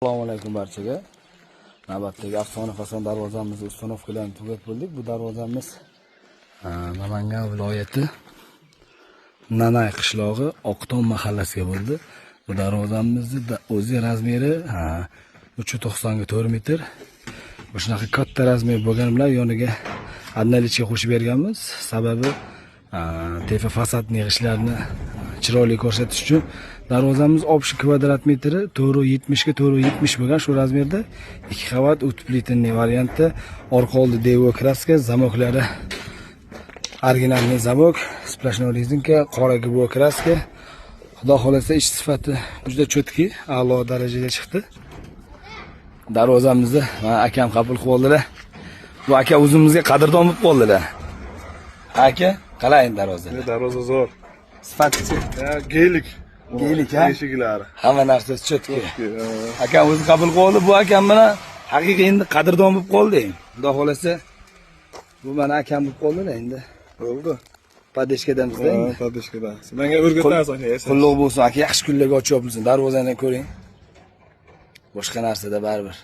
Assalomu alaykum barchaga. Navbatdagi afsona fason darvozamizni ustanovkalarni tugatib bo'ldik. Bu darvozamiz Namangan viloyati Nanay qishlog'i Oqton mahallasiga bo'ldi. Bu darvozamizni o'zi razmeri 390 ga 4 metr. Shunaqa katta razmer bo'lgani bilan yoniga adnalichka qo'shib berganmiz. Sababi tepa fasadning yig'ishlarini chiroyli ko'rsatish uchun. Darvozamiz общий kvadrat metri 470 ga 470 bo'lgan shu razmerda 2 qavat utplitenniy variantda, orqa oldi devo kraska, zamoklari originalniy zamok, splashnoy rezinka, qora gbo kraska. Xudo xolasa ish sifati juda cho'tki, a'lo darajaga chiqdi. Darvozamizni akam qabul qilib oldilar. Bu aka o'zimizga qadrdon bo'lib qoldilar. Aka, qalay darvoza? Darvoza zo'r. Sifatchi. Geylik. Geylik ha? Eshiklari. Hamma narsa cho'tki. Akam o'zi qabul qilib oldi. Bu akam bilan haqiqiy endi qadrdon bo'lib qoldi. Xudo xolasa bu mana akam bo'lib qoldilar endi. Bo'ldi. Padeshkadamizda endi. Padeshkadan. Menga o'rgatasiz aka. Qulluq bo'lsin aka, yaxshi kunlarga ochib yopilsin. Darvozani ko'ring. Boshqa narsada baribir.